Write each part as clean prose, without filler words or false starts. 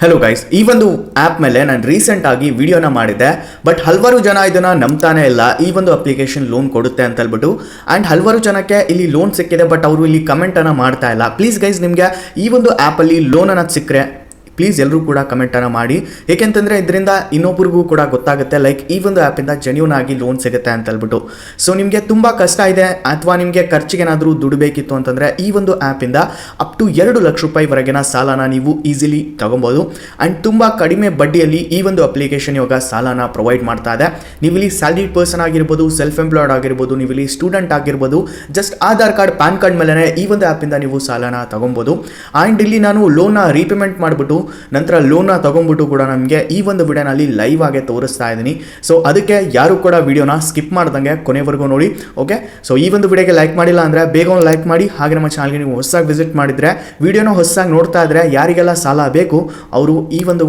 Hello guys, ಈ ಒಂದು app ಮೇಲೆ ನಾನು ರೀಸೆಂಟಾಗಿ ವಿಡಿಯೋನ ಮಾಡಿದ್ದೆ. ಬಟ್ ಹಲವಾರು ಜನ ಇದನ್ನು ನಂಬ್ತಾನೆ ಇಲ್ಲ, ಈ ಒಂದು ಅಪ್ಲಿಕೇಶನ್ ಲೋನ್ ಕೊಡುತ್ತೆ ಅಂತ ಹೇಳ್ಬಿಟ್ಟು. ಆ್ಯಂಡ್ ಹಲವಾರು ಜನಕ್ಕೆ ಇಲ್ಲಿ ಲೋನ್ ಸಿಕ್ಕಿದೆ, ಬಟ್ ಅವರು ಇಲ್ಲಿ ಕಮೆಂಟನ್ನು ಮಾಡ್ತಾ ಇಲ್ಲ. ಪ್ಲೀಸ್ ಗೈಸ್, ನಿಮಗೆ ಈ ಒಂದು ಆ್ಯಪಲ್ಲಿ ಲೋನ್ ಅನ್ನೋದು ಸಿಕ್ಕರೆ ಪ್ಲೀಸ್ ಎಲ್ಲರೂ ಕೂಡ ಕಮೆಂಟನ್ನು ಮಾಡಿ. ಏಕೆಂತಂದರೆ ಇದರಿಂದ ಇನ್ನೊಬ್ರಿಗೂ ಕೂಡ ಗೊತ್ತಾಗುತ್ತೆ ಲೈಕ್ ಈ ಒಂದು ಆ್ಯಪಿಂದ ಜೆನ್ಯೂನ್ ಆಗಿ ಲೋನ್ ಸಿಗುತ್ತೆ ಅಂತ ಹೇಳ್ಬಿಟ್ಟು. ಸೊ ನಿಮಗೆ ತುಂಬ ಕಷ್ಟ ಇದೆ ಅಥವಾ ನಿಮಗೆ ಖರ್ಚಿಗೆ ಏನಾದರೂ ದುಡ್ಡು ಬೇಕಿತ್ತು ಅಂತಂದರೆ ಈ ಒಂದು ಆ್ಯಪಿಂದ ಅಪ್ ಟು 2 ಲಕ್ಷ ರೂಪಾಯಿವರೆಗಿನ ಸಾಲನ ನೀವು ಈಸಿಲಿ ತೊಗೊಬೋದು. ಆ್ಯಂಡ್ ತುಂಬ ಕಡಿಮೆ ಬಡ್ಡಿಯಲ್ಲಿ ಈ ಒಂದು ಅಪ್ಲಿಕೇಶನ್ ಇವಾಗ ಸಾಲನ ಪ್ರೊವೈಡ್ ಮಾಡ್ತಾ ಇದೆ. ನೀವು ಇಲ್ಲಿ ಸ್ಯಾಲರಿಡ್ ಪರ್ಸನ್ ಆಗಿರ್ಬೋದು, ಸೆಲ್ಫ್ ಎಂಪ್ಲಾಯ್ಡ್ ಆಗಿರ್ಬೋದು, ನೀವು ಇಲ್ಲಿ ಸ್ಟೂಡೆಂಟ್ ಆಗಿರ್ಬೋದು, just Aadhaar card, PAN card ಮೇಲೆ ಈ ಒಂದು ಆ್ಯಪಿಂದ ನೀವು ಸಾಲನ ತೊಗೊಬೋದು. ಆ್ಯಂಡ್ ಇಲ್ಲಿ ನಾನು ಲೋನ್ನ ರೀಪೇಮೆಂಟ್ ಮಾಡಿಬಿಟ್ಟು ನಂತರ ಲೋನ್ನ ತೊಗೊಂಡ್ಬಿಟ್ಟು ಕೂಡ ನಮಗೆ ಈ ಒಂದು ವಿಡಿಯೋನಲ್ಲಿ ಲೈವ್ ಆಗಿ ತೋರಿಸ್ತಾ ಇದ್ದೀನಿ. ಸೊ ಅದಕ್ಕೆ ಯಾರು ಕೂಡ ವಿಡಿಯೋನ ಸ್ಕಿಪ್ ಮಾಡ್ದಂಗೆ ಕೊನೆವರೆಗೂ ನೋಡಿ. ಓಕೆ, ಸೊ ಈ ಒಂದು ವಿಡಿಯೋಗೆ ಲೈಕ್ ಮಾಡಿಲ್ಲ ಅಂದರೆ ಬೇಗ ಒಂದು ಲೈಕ್ ಮಾಡಿ. ಹಾಗೆ ನಮ್ಮ ಚಾನಲ್ಗೆ ನೀವು ಹೊಸದಾಗಿ ವಿಸಿಟ್ ಮಾಡಿದರೆ, ವಿಡಿಯೋನ ಹೊಸದಾಗಿ ನೋಡ್ತಾ ಇದ್ದರೆ, ಯಾರಿಗೆಲ್ಲ ಸಾಲ ಬೇಕು ಅವರು ಈ ಒಂದು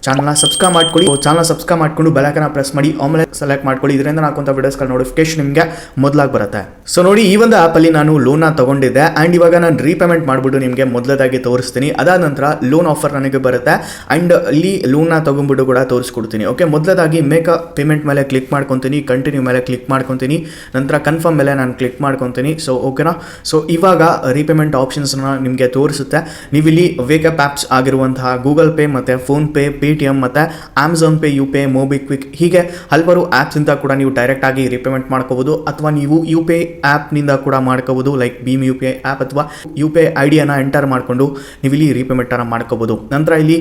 ಚಾನಲ್ನ ಸಬ್ಸ್ಕ್ರೈಬ್ ಮಾಡ್ಕೊಳ್ಳಿ. ಚಾನಲ್ ಸಬ್ಸ್ಕ್ರೈಬ್ ಮಾಡಿಕೊಂಡು ಬೆಲೈಕನ್ನ ಪ್ರೆಸ್ ಮಾಡಿ, ಆಮೇಲೆ ಸೆಲೆಕ್ಟ್ ಮಾಡ್ಕೊಳ್ಳಿ. ಇದರಿಂದ ನಾಕುವಂಥ ವಿಡಿಯೋಸ್ಗಳ ನೋಟಿಫಿಕೇಶನ್ ನಿಮಗೆ ಮೊದಲಾಗಿ ಬರುತ್ತೆ. ಸೊ ನೋಡಿ, ಈ ಒಂದು ಆ್ಯಪಲ್ಲಿ ನಾನು ಲೋನ್ನ ತೊಗೊಂಡಿದ್ದೆ ಆ್ಯಂಡ್ ಇವಾಗ ನಾನು ರೀಪೇಮೆಂಟ್ ಮಾಡಿಬಿಟ್ಟು ನಿಮಗೆ ಮೊದಲದಾಗಿ ತೋರಿಸ್ತೀನಿ. ಅದಾದ ನಂತರ ಲೋನ್ ಆಫರ್ ನನಗೆ ಬರುತ್ತೆ ಆ್ಯಂಡ್ ಇಲ್ಲಿ ಲೋನ್ನ ತೊಗೊಂಡ್ಬಿಟ್ಟು ಕೂಡ ತೋರಿಸ್ಕೊಡ್ತೀನಿ. ಓಕೆ, ಮೊದಲದಾಗಿ ಮೇಕ್ ಅ ಪೇಮೆಂಟ್ ಮೇಲೆ ಕ್ಲಿಕ್ ಮಾಡ್ಕೊತೀನಿ, ಕಂಟಿನ್ಯೂ ಮೇಲೆ ಕ್ಲಿಕ್ ಮಾಡ್ಕೊತೀನಿ, ನಂತರ ಕನ್ಫರ್ಮ್ ಮೇಲೆ ನಾನು ಕ್ಲಿಕ್ ಮಾಡ್ಕೊತೀನಿ. ಸೊ ಓಕೆನಾ. ಸೊ ಇವಾಗ ರೀಪೇಮೆಂಟ್ ಆಪ್ಷನ್ಸ್ನ ನಿಮಗೆ ತೋರಿಸುತ್ತೆ. ನೀವಿಲ್ಲಿ ವೇಕಪ್ ಆ್ಯಪ್ಸ್ ಆಗಿರುವಂತಹ ಗೂಗಲ್ ಪೇ ಮತ್ತು ಫೋನ್ಪೇ, ಪೇಟಿಎಮ್ ಮತ್ತು Amazon Pay, U Pay, MobiKwik, ಹೀಗೆ ಹಲವಾರು ಆ್ಯಪ್ಸಿಂದ ಕೂಡ ನೀವು ಡೈರೆಕ್ಟಾಗಿ ರೀಪೇಮೆಂಟ್ ಮಾಡ್ಕೋಬೋದು. ಅಥವಾ ನೀವು ಯು ಪೇ ಆ್ಯಪ್ನಿಂದ ಕೂಡ ಮಾಡ್ಕೋಬೋದು, ಲೈಕ್ ಭೀಮ್ ಯು ಪಿ ಐ ಆ್ಯಪ್ ಅಥವಾ ಯು ಪೇ ಐ ಡಿಯನ್ನು ಎಂಟರ್ ಮಾಡಿಕೊಂಡು ನೀವು ಇಲ್ಲಿ ರೀಪೇಮೆಂಟನ್ನು ಮಾಡ್ಕೋಬೋದು. ನಂತರ ಇಲ್ಲಿ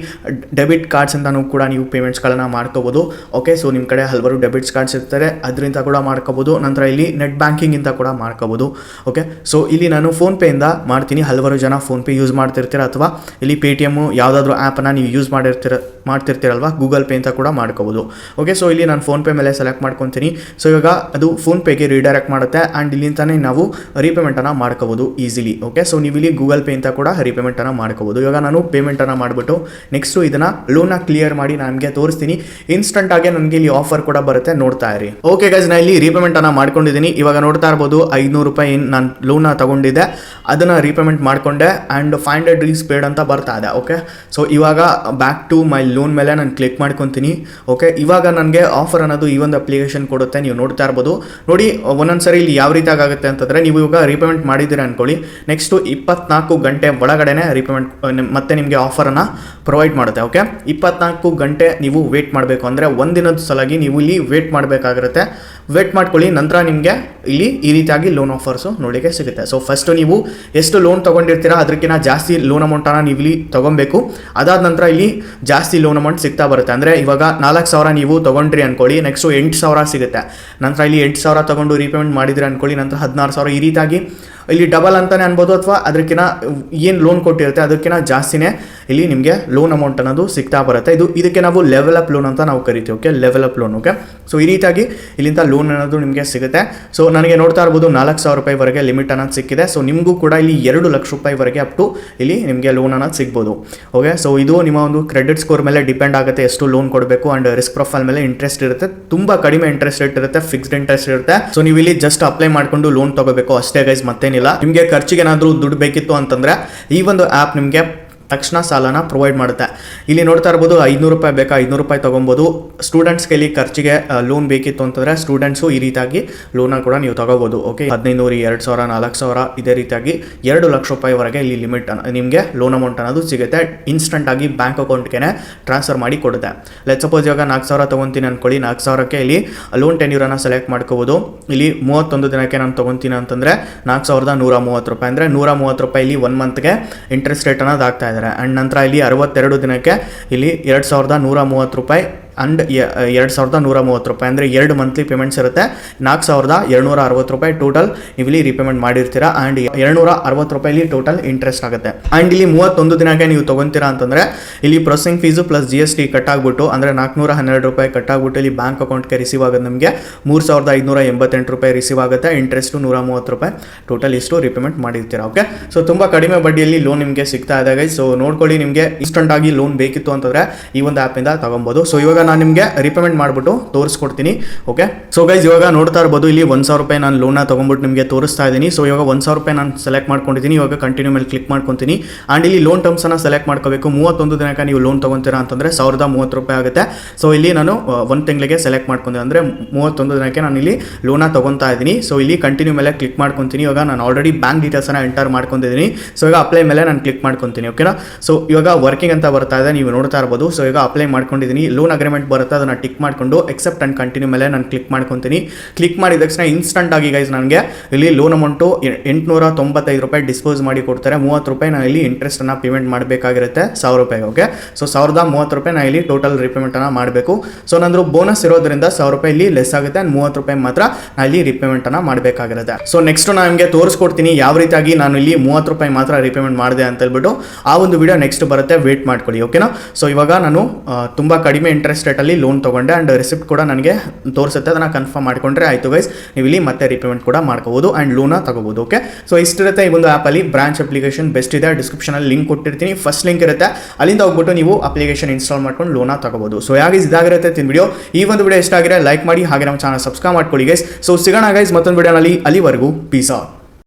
ಡೆಬಿಟ್ ಕಾರ್ಡ್ಸಿಂದನೂ ಕೂಡ ನೀವು ಪೇಮೆಂಟ್ಸ್ಗಳನ್ನು ಮಾಡ್ಕೋಬೋದು. ಓಕೆ, ಸೊ ನಿಮ್ಮ ಕಡೆ ಹಲವಾರು ಡೆಬಿಟ್ಸ್ ಕಾರ್ಡ್ಸ್ ಇರ್ತಾರೆ, ಅದರಿಂದ ಕೂಡ ಮಾಡ್ಕೋಬೋದು. ನಂತರ ಇಲ್ಲಿ ನೆಟ್ ಬ್ಯಾಂಕಿಂಗಿಂದ ಕೂಡ ಮಾಡ್ಕೋಬೋದು. ಓಕೆ, ಸೊ ಇಲ್ಲಿ ನಾನು ಫೋನ್ಪೇಯಿಂದ ಮಾಡ್ತೀನಿ. ಹಲವಾರು ಜನ ಫೋನ್ಪೇ ಯೂಸ್ ಮಾಡ್ತಿರ್ತೀರ, ಅಥವಾ ಇಲ್ಲಿ ಪೇಟಿಎಮ್ಮು ಯಾವುದಾದ್ರೂ ಆ್ಯಪನ್ನು ನೀವು ಯೂಸ್ ಮಾಡ್ತಿರ್ತೀರಲ್ವಾ, ಗೂಗಲ್ ಪೇ ಅಂತ ಕೂಡ ಮಾಡ್ಕೋಬೋದು. ಓಕೆ, ಸೊ ಇಲ್ಲಿ ನಾನು ಫೋನ್ಪೇ ಮೇಲೆ ಸೆಲೆಕ್ಟ್ ಮಾಡ್ಕೊತೀನಿ. ಸೊ ಇವಾಗ ಅದು ಫೋನ್ಪೇಗೆ ರೀಡೈರೆಕ್ಟ್ ಮಾಡುತ್ತೆ ಆ್ಯಂಡ್ ಇಲ್ಲಿಂತಾನೆ ನಾವು ರೀಪೇಮೆಂಟನ್ನು ಮಾಡ್ಕೋಬೋದು ಈಸಿಲಿ. ಓಕೆ, ಸೊ ನೀವು ಇಲ್ಲಿ ಗೂಗಲ್ ಪೇ ಅಂತ ಕೂಡ ರೀಪೇಮೆಂಟನ್ನು ಮಾಡ್ಕೋಬೋದು. ಇವಾಗ ನಾನು ಪೇಮೆಂಟನ್ನು ಮಾಡಿಬಿಟ್ಟು ನೆಕ್ಸ್ಟು ಇದನ್ನು ಲೋನ್ನ ಕ್ಲಿಯರ್ ಮಾಡಿ ನನಗೆ ತೋರಿಸ್ತೀನಿ. ಇನ್ಸ್ಟಂಟ್ ಆಗಿ ನನಗೆ ಇಲ್ಲಿ ಆಫರ್ ಕೂಡ ಬರುತ್ತೆ, ನೋಡ್ತಾ ಇರಿ. ಓಕೆ ಗೈಸ್, ನಾನು ಇಲ್ಲಿ ರೀಪೇಮೆಂಟನ್ನು ಮಾಡ್ಕೊಂಡಿದ್ದೀನಿ. ಇವಾಗ ನೋಡ್ತಾ ಇರ್ಬೋದು 500 ರೂಪಾಯಿ ನಾನು ಲೋನ್ನ ತೊಗೊಂಡಿದ್ದೆ, ಅದನ್ನು ರೀಪೇಮೆಂಟ್ ಮಾಡಿಕೊಂಡೆ ಆ್ಯಂಡ್ 500 ರೀಸ್ ಪೇಡ್ ಅಂತ ಬರ್ತಾ ಇದೆ. ಓಕೆ, ಸೊ ಇವಾಗ ಬ್ಯಾಕ್ ಟು ಮೈ ಲೋನ್ ಮೇಲೆ ನಾನು ಕ್ಲಿಕ್ ಮಾಡ್ಕೊತೀನಿ. ಓಕೆ, ಇವಾಗ ನನಗೆ ಆಫರ್ ಅನ್ನೋದು ಈ ಒಂದು ಅಪ್ಲಿಕೇಶನ್ ಕೊಡುತ್ತೆ, ನೀವು ನೋಡ್ತಾ ಇರ್ಬೋದು. ನೋಡಿ, ಒಂದೊಂದ್ಸರಿ ಇಲ್ಲಿ ಯಾವ ರೀತಿ ಆಗುತ್ತೆ ಅಂತಂದರೆ, ನೀವು ಇವಾಗ ರೀಪೇಮೆಂಟ್ ಮಾಡಿದ್ದೀರಾ ಅಂದ್ಕೊಳ್ಳಿ, ನೆಕ್ಸ್ಟು 24 ಗಂಟೆ ಒಳಗಡೆನೆ ರೀಪೇಮೆಂಟ್ ಮತ್ತೆ ನಿಮಗೆ ಆಫರನ್ನು ಪ್ರೊವೈಡ್ ಮಾಡುತ್ತೆ. ಓಕೆ, 24 ಗಂಟೆ ನೀವು ವೇಟ್ ಮಾಡಬೇಕು, ಅಂದರೆ ಒಂದಿನದ ಸಲಾಗಿ ನೀವು ಇಲ್ಲಿ ವೇಟ್ ಮಾಡಬೇಕಾಗಿರುತ್ತೆ. ವೇಟ್ ಮಾಡ್ಕೊಳ್ಳಿ, ನಂತರ ನಿಮಗೆ ಇಲ್ಲಿ ಈ ರೀತಿಯಾಗಿ ಲೋನ್ ಆಫರ್ಸು ನೋಡಲಿಕ್ಕೆ ಸಿಗುತ್ತೆ. ಸೊ ಫಸ್ಟು ನೀವು ಎಷ್ಟು ಲೋನ್ ತೊಗೊಂಡಿರ್ತೀರಾ ಅದಕ್ಕಿಂತ ಜಾಸ್ತಿ ಲೋನ್ ಅಮೌಂಟನ್ನು ನೀವು ಇಲ್ಲಿ ತೊಗೊಬೇಕು. ಅದಾದ ನಂತರ ಇಲ್ಲಿ ಜಾಸ್ತಿ ಲೋನ್ ಅಮೌಂಟ್ ಸಿಗ್ತಾ ಬರುತ್ತೆ. ಅಂದರೆ ಇವಾಗ 4,000 ನೀವು ತೊಗೊಂಡ್ರಿ ಅಂದ್ಕೊಳ್ಳಿ, ನೆಕ್ಸ್ಟು 8,000 ಸಿಗುತ್ತೆ. ನಂತರ ಇಲ್ಲಿ 8,000 ತೊಗೊಂಡು ರೀಪೇಮೆಂಟ್ ಮಾಡಿದ್ರಿ ಅಂದ್ಕೊಳ್ಳಿ, ನಂತರ 16,000. ಈ ರೀತಿಯಾಗಿ ಇಲ್ಲಿ ಡಬಲ್ ಅಂತಲೇ ಅನ್ಬೋದು, ಅಥವಾ ಅದಕ್ಕಿಂತ ಏನು ಲೋನ್ ಕೊಟ್ಟಿರುತ್ತೆ ಅದಕ್ಕಿಂತ ಜಾಸ್ತಿನೇ ಇಲ್ಲಿ ನಿಮಗೆ ಲೋನ್ ಅಮೌಂಟ್ ಅನ್ನೋದು ಸಿಗ್ತಾ ಬರುತ್ತೆ. ಇದಕ್ಕೆ ನಾವು ಲೆವೆಲ್ ಅಪ್ ಲೋನ್ ಅಂತ ನಾವು ಕರಿತೀವಿ. Okay, level up loan. Okay, so ಈ ರೀತಿಯಾಗಿ ಇಲ್ಲಿಂದ ಲೋನ್ ಅನ್ನೋದು ನಿಮಗೆ ಸಿಗುತ್ತೆ. ಸೊ ನನಗೆ ನೋಡ್ತಾ ಇರ್ಬೋದು 4,000 ರೂಪಾಯಿವರೆಗೆ ಲಿಮಿಟ್ ಅನ್ನೋದು ಸಿಕ್ಕಿದೆ. ಸೊ ನಿಮಗೂ ಕೂಡ ಇಲ್ಲಿ 2 ಲಕ್ಷ ರೂಪಾಯಿವರೆಗೆ ಅಪ್ ಟು ಇಲ್ಲಿ ನಿಮಗೆ ಲೋನ್ ಅನ್ನೋದು ಸಿಗ್ಬೋದು. ಓಕೆ, ಸೊ ಇದು ನಿಮ್ಮ ಒಂದು ಕ್ರೆಡಿಟ್ ಸ್ಕೋರ್ ಮೇಲೆ ಡಿಪೆಂಡ್ ಆಗುತ್ತೆ, ಎಷ್ಟು ಲೋನ್ ಕೊಡಬೇಕು. ಆ್ಯಂಡ್ ರಿಸ್ಕ್ ಪ್ರೊಫೈಲ್ ಮೇಲೆ ಇಂಟ್ರೆಸ್ಟ್ ಇರುತ್ತೆ, ತುಂಬ ಕಡಿಮೆ ಇಂಟ್ರೆಸ್ಟ್ ರೇಟ್ ಇರುತ್ತೆ, ಫಿಕ್ಸ್ಡ್ ಇಂಟ್ರೆಸ್ಟ್ ಇರುತ್ತೆ. ಸೊ ನೀವು ಇಲ್ಲಿ ಜಸ್ಟ್ ಅಪ್ಲೈ ಮಾಡಿಕೊಂಡು ಲೋನ್ ತಗೋಬೇಕು ಅಷ್ಟೇ ಗೈಸ್, ಮತ್ತೇನಿಲ್ಲ. ನಿಮಗೆ ಖರ್ಚಿಗೆ ಏನಾದರೂ ದುಡ್ಡು ಬೇಕಿತ್ತು ಅಂತಂದರೆ ಈ ಒಂದು ಆ್ಯಪ್ ನಿಮಗೆ ತಕ್ಷಣ ಸಾಲನ ಪ್ರೊವೈಡ್ ಮಾಡುತ್ತೆ. ಇಲ್ಲಿ ನೋಡ್ತಾ ಇರ್ಬೋದು 500 ರೂಪಾಯಿ ಬೇಕಾ, 500 ರೂಪಾಯಿ ತೊಗೊಬೋದು. ಸ್ಟೂಡೆಂಟ್ಸ್ಗೆ ಇಲ್ಲಿ ಖರ್ಚಿಗೆ ಲೋನ್ ಬೇಕಿತ್ತು ಅಂತಂದರೆ ಸ್ಟೂಡೆಂಟ್ಸು ಈ ರೀತಿಯಾಗಿ ಲೋನ ಕೂಡ ನೀವು ತೊಗೋಬೋದು. ಓಕೆ, 1,500, 2,000, 4,000 ಇದೇ ರೀತಿಯಾಗಿ 2 ಲಕ್ಷ ರೂಪಾಯಿವರೆಗೆ ಇಲ್ಲಿ ಲಿಮಿಟ್ ನಿಮಗೆ ಲೋನ್ ಅಮೌಂಟ್ ಅನ್ನೋದು ಸಿಗುತ್ತೆ. ಇನ್ಸ್ಟಂಟಾಗಿ ಬ್ಯಾಂಕ್ ಅಕೌಂಟ್ಗೆ ಟ್ರಾನ್ಸ್ಫರ್ ಮಾಡಿ ಕೊಡುತ್ತೆ. ಲೆಟ್ ಸಪೋಸ್ ಇವಾಗ 4,000 ತೊಗೊತೀನಿ ಅಂದ್ಕೊಳ್ಳಿ, 4,000ಕ್ಕೆ ಇಲ್ಲಿ ಲೋನ್ ಟೆನ್ಯೂರನ್ನು ಸೆಲೆಕ್ಟ್ ಮಾಡ್ಕೋಬೋದು. ಇಲ್ಲಿ 31 ದಿನಕ್ಕೆ ನಾನು ತೊಗೊತೀನಿ ಅಂತಂದರೆ 4,130 ರೂಪಾಯಿ, ಅಂದರೆ 130 ರೂಪಾಯಿ ಇಲ್ಲಿ 1 ಮಂತ್ಗೆ ಇಂಟ್ರೆಸ್ಟ್ ರೇಟ್ ಅನ್ನೋದು ಆಗ್ತಾ ಇದೆ. ಆ್ಯಂಡ್ ನಂತರ ಇಲ್ಲಿ 62 ದಿನಕ್ಕೆ ಇಲ್ಲಿ 2,130 ರೂಪಾಯಿ ಅಂಡ್ 2,130 ರೂಪಾಯಿ, ಅಂದರೆ 2 ಮಂತ್ಲಿ ಪೇಮೆಂಟ್ಸ್ ಇರುತ್ತೆ. 4,260 ರೂಪಾಯಿ ಟೋಟಲ್ ನೀವು ಇಲ್ಲಿ ರೀಪೇಮೆಂಟ್ ಮಾಡಿರ್ತೀರಾ. ಆ್ಯಂಡ್ 260 ರೂಪಾಯಿ ಇಲ್ಲಿ ಟೋಟಲ್ ಇಂಟ್ರೆಸ್ಟ್ ಆಗುತ್ತೆ. ಆ್ಯಂಡ್ ಇಲ್ಲಿ 31 ದಿನಕ್ಕೆ ನೀವು ತೊಗೊತೀರಾ ಅಂತಂದರೆ ಇಲ್ಲಿ processing fees plus GST cut ಆಗಿಬಿಟ್ಟು, ಅಂದರೆ 412 ರೂಪಾಯಿ ಕಟ್ ಆಗಿಬಿಟ್ಟು ಇಲ್ಲಿ ಬ್ಯಾಂಕ್ ಅಕೌಂಟ್ಗೆ ರಿಸೀವ್ ಆಗೋದು ನಮಗೆ 3,588 ರೂಪಾಯಿ ರಿಸೀವ್ ಆಗುತ್ತೆ. ಇಂಟ್ರೆಸ್ಟು 130 ರೂಪಾಯಿ, ಟೋಟಲ್ ಇಷ್ಟು ರೀಪೇಮೆಂಟ್ ಮಾಡಿರ್ತೀರಾ. ಓಕೆ, ಸೊ ತುಂಬ ಕಡಿಮೆ ಬಡ್ಡಿಯಲ್ಲಿ ಲೋನ್ ನಿಮಗೆ ಸಿಗ್ತಾ ಇದೆ ಗೈಸ್. ಸೊ ನೋಡ್ಕೊಳ್ಳಿ, ನಿಮಗೆ ಇನ್ಸ್ಟಂಟ್ ಆಗಿ ಲೋನ್ ಬೇಕಿತ್ತು ಅಂತಂದರೆ ಈ ಒಂದು ಆ್ಯಪಿಂದ ತೊಗೊಬೋದು. ಸೊ ಇವಾಗ ನಾನು ನಿಮಗೆ ರಿಪೇಮೆಂಟ್ ಮಾಡಿಬಿಟ್ಟು ತೋರಿಸ್ಕೊಡ್ತೀನಿ. ಓಕೆ, ಸೊ ಗೈಸ್ ಇವಾಗ ನೋಡ್ತಾ ಇರ್ಬೋದು ಇಲ್ಲಿ 1,000 ರೂಪಾಯಿ ನಾನು ಲೋನ್ನ ತೊಗೊಂಡ್ಬಿಟ್ಟು ನಿಮಗೆ ತೋರಿಸ್ತಾ ಇದ್ದೀನಿ. ಸೊ ಇವಾಗ 1,000 ರೂಪಾಯಿ ನಾನು ಸೆಲೆಕ್ಟ್ ಮಾಡ್ಕೊಂಡಿದ್ದೀನಿ. ಇವಾಗ ಕಂಟಿನ್ಯೂ ಮೇಲೆ ಕ್ಲಿಕ್ ಮಾಡ್ಕೊತೀನಿ. ಆ್ಯಂಡ್ ಇಲ್ಲಿ ಲೋನ್ ಟರ್ಮ್ಸನ್ನು ಸೆಲೆಕ್ಟ್ ಮಾಡ್ಕೋಬೇಕು. 31 ದಿನಕ್ಕೆ ನೀವು ಲೋನ್ ತೊಗೊತೀರಾ ಅಂತಂದರೆ 1,030 ರೂಪಾಯಿ ಆಗುತ್ತೆ. ಸೊ ಇಲ್ಲಿ ನಾನು 1 ತಿಂಗಳಿಗೆ ಸೆಲೆಕ್ಟ್ ಮಾಡ್ಕೊಂಡೆ ಅಂದರೆ 31 ದಿನಕ್ಕೆ ನಾನು ಇಲ್ಲಿ ಲೋನ ತೊಗೊತಾ ಇದ್ದೀನಿ. ಸೊ ಇಲ್ಲಿ ಕಂಟಿನ್ಯೂ ಮೇಲೆ ಕ್ಲಿಕ್ ಮಾಡ್ಕೊತೀನಿ. ಇವಾಗ ನಾನು ಆಲ್ರೆಡಿ ಬ್ಯಾಂಕ್ ಡೀಟೇಲ್ಸನ್ನು ಎಂಟರ್ ಮಾಡ್ಕೊಂಡಿದ್ದೀನಿ. ಸೊ ಈಗ ಅಪ್ಲೈ ಮೇಲೆ ನಾನು ಕ್ಲಿಕ್ ಮಾಡ್ಕೊತೀನಿ. ಓಕೆನಾ, ಸೊ ಇವಾಗ ವರ್ಕಿಂಗ್ ಅಂತ ಬರ್ತಾ ಇದೆ, ನೀವು ನೋಡ್ತಾ ಇರ್ಬೋದು. ಸೊ ಈಗ ಅಪ್ಲೈ ಮಾಡ್ಕೊಂಡಿದ್ದೀನಿ. ಲೋನ್ ಅಗ್ರಿಮೆಂಟ್ ಬರುತ್ತೆ, ಅದನ್ನು ಟಿಕ್ ಮಾಡಿಕೊಂಡು ಎಕ್ಸೆಪ್ಟ್ ಆ್ಯಂಡ್ ಕಂಟಿನ್ಯೂ ಮೇಲೆ ನಾನು ಕ್ಲಿಕ್ ಮಾಡ್ಕೊತೀನಿ. ಕ್ಲಿಕ್ ಮಾಡಿದ ತಕ್ಷಣ ಇನ್ಸ್ಟಂಟ್ ಆಗಿ ಗೈಸ್ ನನಗೆ ಇಲ್ಲಿ ಲೋನ್ ಅಮೌಂಟು 895 ರೂಪಾಯಿ ಡಿಸ್ಪೋಸ್ ಮಾಡಿ ಕೊಡ್ತಾರೆ. 30 ರೂಪಾಯಿ ನಾನು ಇಲ್ಲಿ ಇಂಟ್ರೆಸ್ಟನ್ನು ಪೇಮೆಂಟ್ ಮಾಡಬೇಕಾಗಿರುತ್ತೆ 1,000 ರೂಪಾಯಿಗೆ. ಓಕೆ, ಸೊ 1,030 ರೂಪಾಯಿ ನಾನು ಇಲ್ಲಿ ಟೋಟಲ್ ರಿಪೇಮೆಂಟನ್ನು ಮಾಡಬೇಕು. ಸೊ ನಂದು ಬೋನಸ್ ಇರೋದ್ರಿಂದ 1,000 ರೂಪಾಯಿ ಇಲ್ಲಿ ಲೆಸ್ ಆಗುತ್ತೆ. 30 ರೂಪಾಯಿ ಮಾತ್ರ ನಾನು ಇಲ್ಲಿ ರಿಪೇಮೆಂಟನ್ನು ಮಾಡಬೇಕಾಗಿರುತ್ತೆ. ಸೊ ನೆಕ್ಸ್ಟ್ ನಾನು ನಿಮಗೆ ತೋರಿಸ್ಕೊಡ್ತೀನಿ ಯಾವ ರೀತಿಯಾಗಿ ನಾನು ಇಲ್ಲಿ 30 ರೂಪಾಯಿ ಮಾತ್ರ ರಿಪೇಮೆಂಟ್ ಮಾಡಿದೆ ಅಂತ ಹೇಳ್ಬಿಟ್ಟು. ಆ ಒಂದು ವಿಡಿಯೋ ನೆಕ್ಸ್ಟ್ ಬರುತ್ತೆ, ವೇಟ್ ಮಾಡ್ಕೊಳ್ಳಿ. ಓಕೆನಾ, ಸೊ ಇವಾಗ ನಾನು ತುಂಬ ಕಡಿಮೆ ಇಂಟ್ರೆಸ್ಟ್ ರೇಟಲ್ಲಿ ಲೋನ್ ತೊಗೊಂಡೆ ಆ್ಯಂಡ್ ರಿಸಿಪ್ಟ್ ಕೂಡ ನನಗೆ ತೋರಿಸುತ್ತೆ. ಅದನ್ನು ಕನ್ಫರ್ಮ್ ಮಾಡಿಕೊಂಡ್ರೆ ಆಯಿತು ಗೈಸ್, ನೀವು ಇಲ್ಲಿ ಮತ್ತೆ ರಿಪೇಮೆಂಟ್ ಕೂಡ ಮಾಡ್ಕೋಬೋದು ಆ್ಯಂಡ್ ಲೋನ ತಗೋಬೋದು. ಓಕೆ, ಸೊ ಇಷ್ಟಿರುತ್ತೆ ಈ ಒಂದು ಆ್ಯಪಲ್ಲಿ. ಬ್ರಾಂಚ್ ಅಪ್ಲಿಕೇಶನ್ ಬೆಸ್ಟ್ ಇದೆ, ಡಿಸ್ಕ್ರಿಪ್ಷನಲ್ಲಿ ಲಿಂಕ್ ಕೊಟ್ಟಿರ್ತೀನಿ, ಫಸ್ಟ್ ಲಿಂಕ್ ಇರುತ್ತೆ, ಅಲ್ಲಿಂದ ಹೋಗ್ಬಿಟ್ಟು ನೀವು ಅಪ್ಲಿಕೇಶನ್ ಇನ್ಸ್ಟಾಲ್ ಮಾಡ್ಕೊಂಡು ಲೋನ ತಗೋಬೋದು. ಸೊ ಯಾಕೆ ಇದಾಗಿರುತ್ತೆ ವಿಡಿಯೋ. ಈ ಒಂದು ವಿಡಿಯೋ ಇಷ್ಟ ಆಗಿದ್ರೆ ಲೈಕ್ ಮಾಡಿ, ಹಾಗೆ ನಮ್ಮ ಚಾನಲ್ ಸಬ್ಸ್ಕ್ರೈಬ್ ಮಾಡ್ಕೊಳ್ಳಿ ಗೈಸ್. ಸೊ ಸಿಗೋಣ ಗೈಸ್ ಮತ್ತೊಂದು ವಿಡಿಯೋನಲ್ಲಿ. ಅಲ್ಲಿವರೆಗೂ ಪೀಸ್ ಔಟ್.